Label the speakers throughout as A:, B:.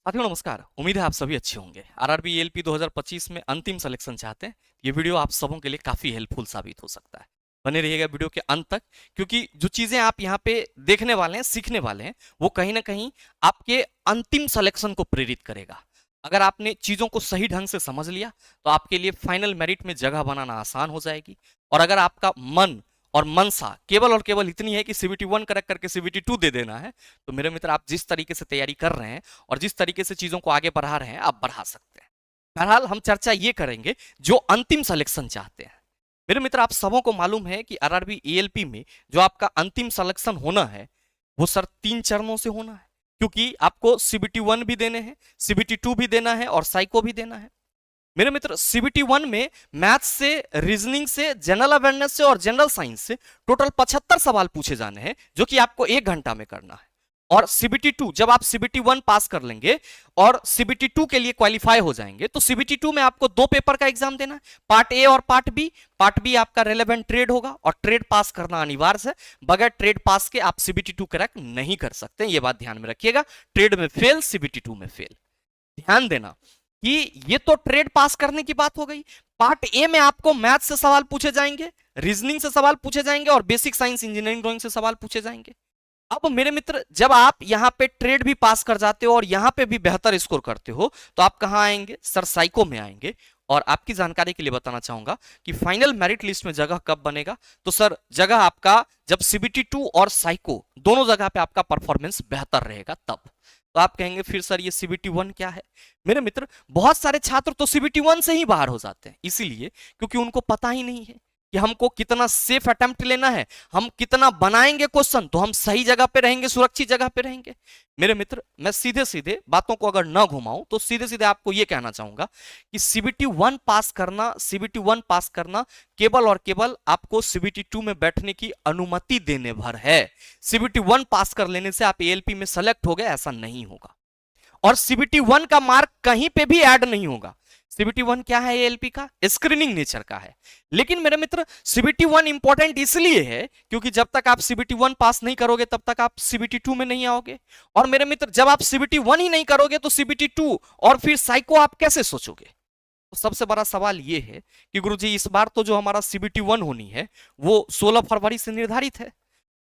A: साथियों नमस्कार। उम्मीद है आप सभी अच्छे होंगे। आरआरबी एएलपी 2025 में अंतिम सिलेक्शन चाहते हैं, ये वीडियो आप सबों के लिए काफी हेल्पफुल साबित हो सकता है। बने रहिएगा वीडियो के अंत तक, क्योंकि जो चीजें आप यहाँ पे देखने वाले हैं, सीखने वाले हैं, वो कहीं ना कहीं आपके अंतिम सिलेक्शन को प्रेरित करेगा। अगर आपने चीजों को सही ढंग से समझ लिया तो आपके लिए फाइनल मेरिट में जगह बनाना आसान हो जाएगी। और अगर आपका मन और मनसा केवल और केवल इतनी है कि सीबीटी 1 करेक्ट करके सीबीटी 2 दे देना है, तो मेरे मित्र आप जिस तरीके से तैयारी कर रहे हैं और जिस तरीके से चीजों को आगे बढ़ा रहे हैं, आप बढ़ा सकते हैं। बहरहाल हम चर्चा ये करेंगे जो अंतिम सिलेक्शन चाहते हैं। मेरे मित्र आप सबों को मालूम है कि आरआरबी एएलपी में जो आपका अंतिम सिलेक्शन होना है, वो सर 3 चरणों से होना है, क्योंकि आपको सीबीटी 1 भी देने हैं, सीबीटी 2 भी देना है और साइको भी देना है। मेरे मित्र सीबीटी 1 में मैथ्स से, रीजनिंग से, जनरल अवेयरनेस से और जनरल साइंस से टोटल 75 सवाल पूछे जाने हैं, जो कि आपको 1 घंटा में करना है। और सीबीटी 2 जब आप सीबीटी 1 पास कर लेंगे और सीबीटी 2 के लिए क्वालिफाई हो जाएंगे, तो सीबीटी 2 में आपको 2 पेपर का एग्जाम देना है, पार्ट ए और पार्ट बी। पार्ट बी आपका रेलेवेंट ट्रेड होगा और ट्रेड पास करना अनिवार्य है। बगैर ट्रेड पास के आप सीबीटी 2 क्रैक नहीं कर सकते, ये बात ध्यान में रखिएगा। ट्रेड में फेल, सीबीटी 2 में फेल। ध्यान देना कि ये तो ट्रेड पास करने की बात हो गई। पार्ट ए में आपको मैथ से सवाल पूछे जाएंगे, रीजनिंग से सवाल पूछे जाएंगे और बेसिक साइंस इंजीनियरिंग ड्राइंग से सवाल पूछे जाएंगे। अब मेरे मित्र जब आप यहां पे ट्रेड भी पास कर जाते हो और यहां पे भी बेहतर स्कोर करते हो, तो आप कहां आएंगे? सर साइको में आएंगे। और आपकी जानकारी के लिए बताना चाहूंगा कि फाइनल मेरिट लिस्ट में जगह कब बनेगा, तो सर जगह आपका जब सीबीटी 2 और साइको दोनों जगह पे आपका परफॉर्मेंस बेहतर रहेगा तब। तो आप कहेंगे फिर सर ये सीबीटी 1 क्या है? मेरे मित्र बहुत सारे छात्र तो सीबीटी 1 से ही बाहर हो जाते हैं, इसीलिए क्योंकि उनको पता ही नहीं है कि हमको कितना सेफ अटेम्प्ट लेना है, हम कितना बनाएंगे क्वेश्चन तो हम सही जगह पे रहेंगे, सुरक्षित जगह पे रहेंगे। मेरे मित्र मैं सीधे सीधे बातों को अगर ना घुमाऊं तो सीधे सीधे आपको यह कहना चाहूंगा कि सीबीटी 1 पास करना, सीबीटी 1 पास करना केवल और केवल आपको सीबीटी 2 में बैठने की अनुमति देने भर है। सीबीटी 1 पास कर लेने से आप एएलपी में सेलेक्ट हो गए ऐसा नहीं होगा। और सीबीटी 1 का मार्क कहीं पे भी ऐड नहीं होगा। सीबीटी 1 क्या है? एएलपी का स्क्रीनिंग नेचर का है। लेकिन मेरे मित्र सीबीटी 1 इंपॉर्टेंट इसलिए है क्योंकि जब तक आप सीबीटी 1 पास नहीं करोगे तब तक आप सीबीटी 2 में नहीं आओगे। और मेरे मित्र जब आप सीबीटी 1 ही नहीं करोगे तो सीबीटी 2 और फिर साइको आप कैसे सोचोगे? तो सबसे बड़ा सवाल यह है कि गुरुजी इस बार तो जो हमारा सीबीटी 1 होनी है वो 16 फरवरी से निर्धारित है,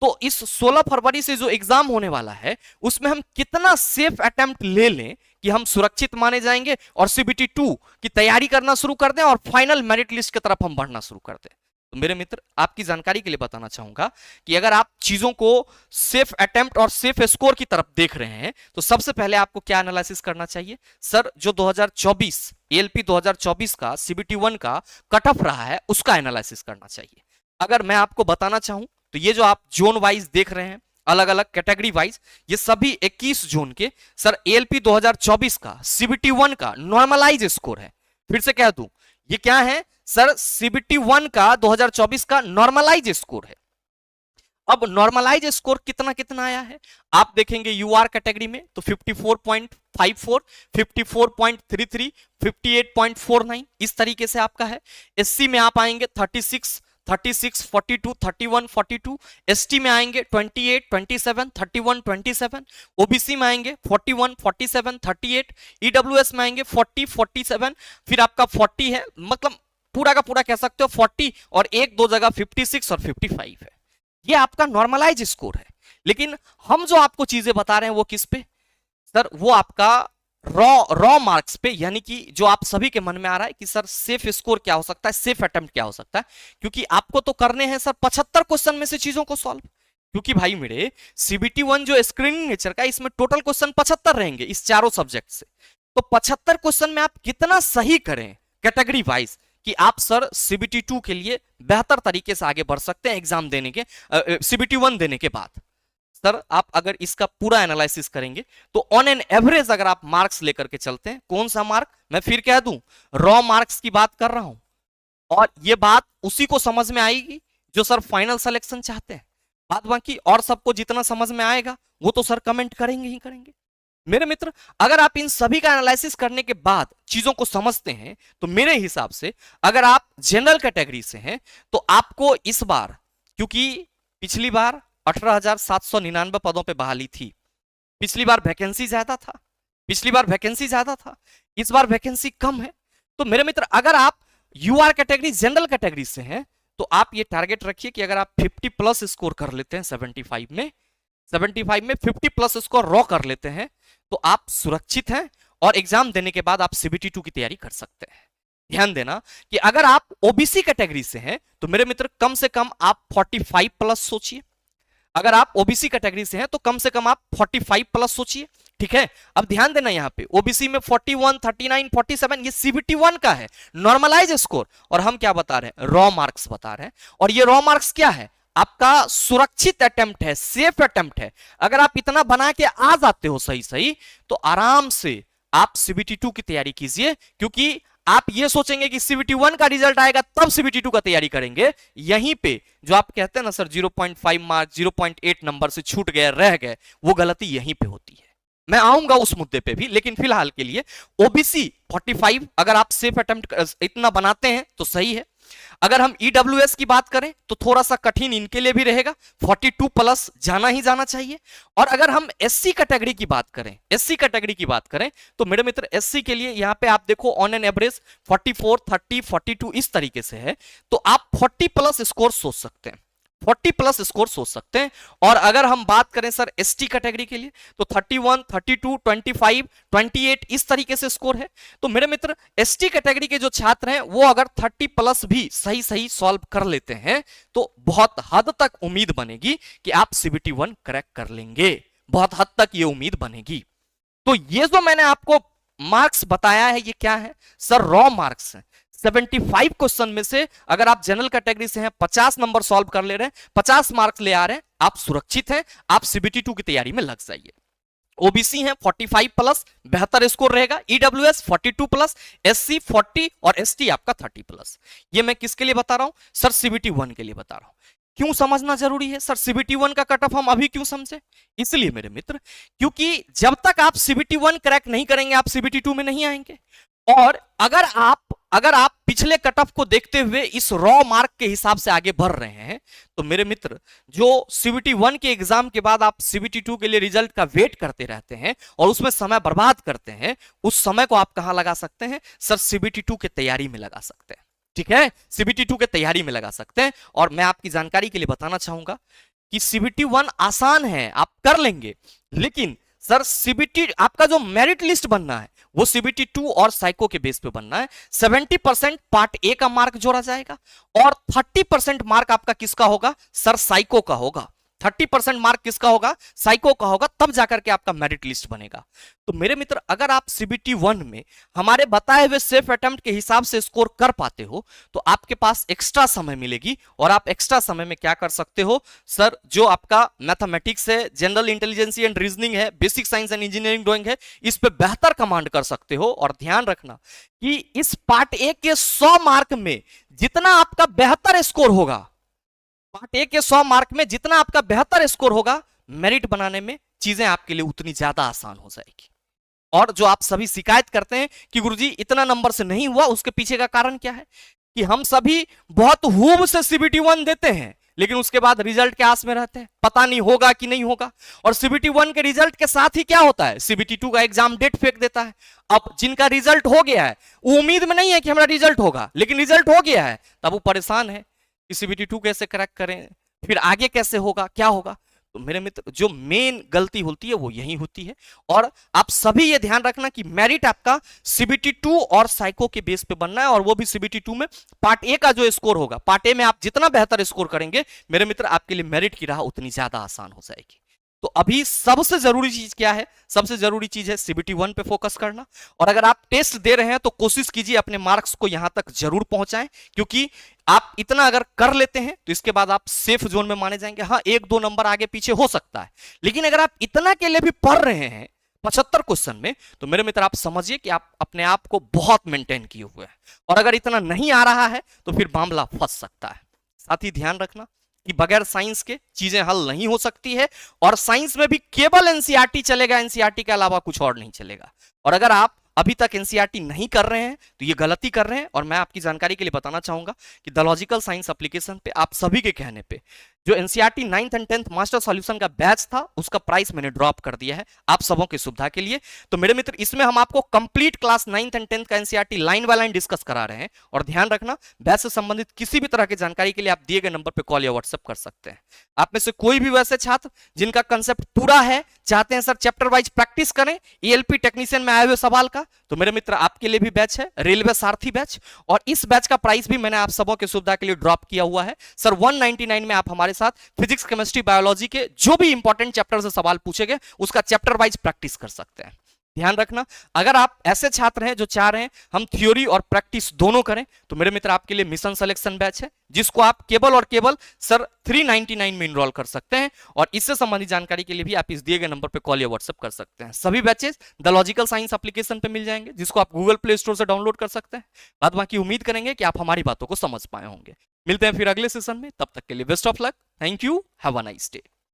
A: तो इस 16 फरवरी से जो एग्जाम होने वाला है उसमें हम कितना सेफ अटेम्प्ट ले लें कि हम सुरक्षित माने जाएंगे और सीबीटी 2 की तैयारी करना शुरू कर दें और फाइनल मेरिट लिस्ट की तरफ हम बढ़ना शुरू कर दें। तो मेरे मित्र आपकी जानकारी के लिए बताना चाहूंगा कि अगर आप चीजों को सेफ अटेम्प्ट और सेफ स्कोर की तरफ देख रहे हैं तो सबसे पहले आपको क्या एनालिसिस करना चाहिए? सर जो 2024 एएलपी 2024 का सीबीटी 1 का कट ऑफ रहा है उसका एनालिसिस करना चाहिए। अगर मैं आपको बताना चाहूं तो ये जो आप जोन वाइज देख रहे हैं, अलग अलग कैटेगरी वाइज, ये सभी 21 जोन के सर एएलपी 2024 का सीबीटी 1 का नॉर्मलाइज स्कोर है। फिर से कह दूं ये क्या है? सर सीबीटी 1 का 2024 का नॉर्मलाइज स्कोर है। अब नॉर्मलाइज स्कोर कितना कितना आया है आप देखेंगे यूआर कैटेगरी में तो 54.54, 54.33, 58.49 इस तरीके से आपका है। एससी में आप आएंगे 36, 36, 42, 31, 42, एसटी में आएंगे 28, 27, 31, 27, ओबीसी में आएंगे 41, 47, 38, ईडब्ल्यूएस में आएंगे 40, 47, फिर आपका 40 है, मतलब पूरा का पूरा कह सकते हो 40 और एक दो जगह 56 और 55 है। ये आपका नॉर्मलाइज स्कोर है। लेकिन हम जो आपको चीजें बता रहे हैं वो किस पे? सर वो आपका रॉ मार्क्स पे, यानी कि जो आप सभी के मन में आ रहा है कि सर सेफ स्कोर क्या हो सकता है, सेफ अटेम्प्ट क्या हो सकता है, क्योंकि आपको तो करने हैं सर 75 क्वेश्चन में से चीजों को सॉल्व। क्योंकि भाई मेरे सीबीटी 1 जो स्क्रीनिंग नेचर का, इसमें टोटल क्वेश्चन 75 रहेंगे इस चारों सब्जेक्ट से। तो 75 क्वेश्चन में आप कितना सही करें कैटेगरी वाइज कि आप सर सीबीटी 2 के लिए बेहतर तरीके से आगे बढ़ सकते हैं एग्जाम देने के, सीबीटी 1 देने के बाद। सर आप अगर इसका पूरा एनालिसिस करेंगे तो ऑन एन एवरेज अगर आप मार्क्स लेकर के चलते हैं, कौन सा मार्क? मैं फिर कह दूं रॉ मार्क्स की बात कर रहा हूं। और ये बात उसी को समझ में आएगी जो सर फाइनल सिलेक्शन चाहते हैं। बात बाकी और सबको जितना समझ में आएगा वो तो सर कमेंट करेंगे ही करेंगे। मेरे मित्र अगर आप इन सभी का एनालिसिस करने के बाद चीजों को समझते हैं तो मेरे हिसाब से अगर आप जनरल कैटेगरी से हैं तो आपको इस बार, क्योंकि पिछली बार 18,799 पदों पे बहाली थी, पिछली बार वैकेंसी ज्यादा था, पिछली बार वैकेंसी ज्यादा था, इस बार वैकेंसी कम है। तो मेरे मित्र अगर आप यूआर कैटेगरी जनरल कैटेगरी से हैं तो आप ये टारगेट रखिए कि अगर आप 50 प्लस स्कोर कर लेते हैं 75 में 50 प्लस स्कोर रॉ कर लेते हैं तो आप सुरक्षित हैं और एग्जाम देने के बाद आप सीबीटी 2 की तैयारी कर सकते हैं। ध्यान देना कि अगर आप ओबीसी कैटेगरी से हैं तो मेरे मित्र कम से कम आप 45 प्लस सोचिए। अगर आप ओबीसी कैटेगरी से हैं तो कम से कम आप 45 प्लस सोचिए। ठीक है, अब ध्यान देना यहां पे ओबीसी में 41, 39, 47 ये सीबीटी 1 का है नॉर्मलाइज स्कोर, और हम क्या बता रहे हैं, रॉ मार्क्स बता रहे हैं। और ये रॉ मार्क्स क्या है, आपका सुरक्षित अटेम्प्ट है, सेफ अटेम्प्ट है। अगर आप इतना बना के आ जाते हो सही सही तो आराम से आप सीबीटी 2 की तैयारी कीजिए, क्योंकि आप ये सोचेंगे कि सीबीटी 1 का रिजल्ट आएगा तब सीबीटी 2 का तैयारी करेंगे, यहीं पे जो आप कहते हैं ना सर 0.5 मार्क 0.8 नंबर से छूट गए रह गए, वो गलती यहीं पे होती है। मैं आऊंगा उस मुद्दे पे भी, लेकिन फिलहाल के लिए ओबीसी 45 अगर आप सेफ अटेम्प्ट इतना बनाते हैं तो सही है। अगर हम ईडब्ल्यूएस की बात करें तो थोड़ा सा कठिन इनके लिए भी रहेगा, 42 प्लस जाना ही जाना चाहिए। और अगर हम एससी कैटेगरी की बात करें, एससी कैटेगरी की बात करें तो मेरे मित्र एससी के लिए यहां पे आप देखो ऑन एन एवरेज 44, 30, 42 इस तरीके से है, तो आप 40 प्लस स्कोर सोच सकते हैं, 40 प्लस स्कोर सोच सकते हैं। और अगर हम बात करें सर एसटी कैटेगरी के लिए तो 31, 32, 25, 28 इस तरीके से स्कोर है। तो मेरे मित्र एसटी कैटेगरी के जो छात्र हैं वो अगर 30 प्लस भी सही सही सॉल्व कर लेते हैं तो बहुत हद तक उम्मीद बनेगी कि आप सीबीटी 1 क्रैक कर लेंगे, बहुत हद तक ये उम्मीद बनेगी। तो ये जो मैंने आपको मार्क्स बताया है ये क्या है सर, रॉ मार्क्स है। 75 क्वेश्चन में से अगर आप जनरल कैटेगरी से हैं 50 नंबर सॉल्व कर ले रहे हैं, 50 मार्क्स ले आ रहे हैं, आप सुरक्षित हैं, आप सीबीटी 2 की तैयारी में लग जाइए। ओबीसी है 45 प्लस बेहतर स्कोर रहेगा, ईडब्ल्यूएस 42 प्लस, एससी 40 और एसटी आपका 30 प्लस। ये मैं किसके लिए बता रहा हूं सर, सीबीटी 1 के लिए बता रहा हूं। क्यों समझना जरूरी है सर सीबीटी 1 का कट ऑफ हम अभी क्यों समझे, इसलिए मेरे मित्र क्योंकि जब तक आप सीबीटी 1 क्रैक नहीं करेंगे आप सीबीटी 2 में नहीं आएंगे। और अगर आप पिछले कट ऑफ को देखते हुए इस रॉ मार्क के हिसाब से आगे बढ़ रहे हैं तो मेरे मित्र जो सीबीटी 1 के एग्जाम के बाद आप सीबीटी 2 के लिए रिजल्ट का वेट करते रहते हैं और उसमें समय बर्बाद करते हैं, उस समय को आप कहां लगा सकते हैं सर, सीबीटी 2 की तैयारी में लगा सकते हैं। ठीक है, सीबीटी 2 के तैयारी में लगा सकते हैं। और मैं आपकी जानकारी के लिए बताना चाहूंगा कि सीबीटी 1 आसान है, आप कर लेंगे, लेकिन सर सीबीटी आपका जो मेरिट लिस्ट बनना है वो सीबीटी 2 और साइको के बेस पे बनना है। 70% पार्ट ए का मार्क जोड़ा जाएगा और 30% मार्क आपका किसका होगा सर, साइको का होगा। 30% मार्क किसका होगा, साइको का होगा, तब जाकर के आपका मेरिट लिस्ट बनेगा। तो मेरे मित्र अगर आप सीबीटी 1 में हमारे बताए हुए सेफ अटेम्प्ट के हिसाब से स्कोर कर पाते हो तो आपके पास एक्स्ट्रा समय मिलेगी और आप एक्स्ट्रा समय में क्या कर सकते हो सर, जो आपका मैथमेटिक्स है, जनरल इंटेलिजेंसी एंड रीजनिंग है, basic science and engineering drawing है, इस पे बेहतर कमांड कर सकते हो। और ध्यान रखना कि इस पार्ट ए के 100 मार्क में जितना आपका बेहतर स्कोर होगा, पार्ट ए के 100 मार्क में जितना आपका बेहतर स्कोर होगा, मेरिट बनाने में चीजें आपके लिए उतनी ज्यादा आसान हो जाएगी। और जो आप सभी शिकायत करते हैं कि गुरुजी इतना नंबर से नहीं हुआ, उसके पीछे का कारण क्या है कि हम सभी बहुत खूब से सीबीटी 1 देते हैं लेकिन उसके बाद रिजल्ट के आस में रहते हैं, पता नहीं होगा कि नहीं होगा। और सीबीटी 1 के रिजल्ट के साथ ही क्या होता है, सीबीटी 2 का एग्जाम डेट फेंक देता है। अब जिनका रिजल्ट हो गया है वो उम्मीद में नहीं है कि हमारा रिजल्ट होगा, लेकिन रिजल्ट हो गया है तब वो परेशान है कि सीबीटी 2 कैसे क्रैक करें, फिर आगे कैसे होगा, क्या होगा। तो मेरे मित्र जो मेन गलती होती है वो यही होती है। और आप सभी ये ध्यान रखना कि मेरिट आपका सीबीटी 2 और साइको के बेस पे बनना है, और वो भी सीबीटी 2 में पार्ट ए का जो स्कोर होगा, पार्ट ए में आप जितना बेहतर स्कोर करेंगे मेरे मित्र आपके लिए मेरिट की राह उतनी ज्यादा आसान हो जाएगी। तो अभी सबसे जरूरी चीज क्या है, सबसे जरूरी चीज है सीबीटी 1 पे फोकस करना। और अगर आप टेस्ट दे रहे हैं तो कोशिश कीजिए अपने मार्क्स को यहां तक जरूर पहुंचाएं, क्योंकि आप इतना अगर कर लेते हैं तो इसके बाद आप सेफ जोन में माने जाएंगे। हाँ, 1-2 नंबर आगे पीछे हो सकता है, लेकिन अगर आप इतना के लिए भी पढ़ रहे हैं 75 क्वेश्चन में तो मेरे मित्र आप समझिए कि आप अपने आप को बहुत मेंटेन किए हुए हैं। और अगर इतना नहीं आ रहा है तो फिर मामला फंस सकता है। साथ ही ध्यान रखना कि बगैर साइंस के चीजें हल नहीं हो सकती है, और साइंस में भी केवल एनसीईआरटी चलेगा, एनसीईआरटी के अलावा कुछ और नहीं चलेगा। और अगर आप अभी तक एनसीईआरटी नहीं कर रहे हैं तो ये गलती कर रहे हैं। और मैं आपकी जानकारी के लिए बताना चाहूंगा कि द लॉजिकल साइंस एप्लीकेशन पे आप सभी के कहने पे जो NCERT 9th and 10th master solution का बैच था उसका प्राइस मैंने ड्रॉप कर दिया है आप सबों की सुविधा के लिए। तो मेरे मित्र इसमें हम आपको complete class 9th and 10th का NCERT line by line discuss करा रहे हैं। और ध्यान रखना, बैच से संबंधित किसी भी तरह की जानकारी के लिए आप दिए गए नंबर पर कॉल या व्हाट्सएप कर सकते हैं। आप में से कोई भी वैसे छात्र जिनका कंसेप्ट पूरा है, चाहते हैं सर चैप्टर वाइज प्रैक्टिस करें ईएलपी टेक्नीशियन में आए हुए सवाल का, तो मेरे मित्र आपके लिए भी बैच है रेलवे सारथी बैच। और इस बैच का प्राइस भी मैंने आप सबों की सुविधा के लिए ड्रॉप किया हुआ है सर 199 में। आप हमारे साथ फिजिक्स केमिस्ट्री बायोलॉजी के जो भी इंपॉर्टेंट चैप्टर से सवाल पूछे गए उसका चैप्टर वाइज प्रैक्टिस कर सकते हैं। ध्यान रखना, अगर आप ऐसे छात्र हैं जो चाह रहे हैं हम थ्योरी और प्रैक्टिस दोनों करें, तो मेरे मित्र आपके लिए मिशन सिलेक्शन बैच है जिसको आप केवल और केवल सर 399 में इनरोल कर सकते हैं। और इससे संबंधित जानकारी के लिए भी आप इस दिए गए नंबर पर कॉल या व्हाट्सएप कर सकते हैं। सभी batches the logical science application पे मिल जाएंगे जिसको आप गूगल प्ले स्टोर से डाउनलोड कर सकते हैं। बाद बाकी उम्मीद करेंगे कि आप हमारी बातों को समझ पाए होंगे। मिलते हैं फिर अगले सेशन में, तब तक के लिए best of luck. Thank you, have a nice day.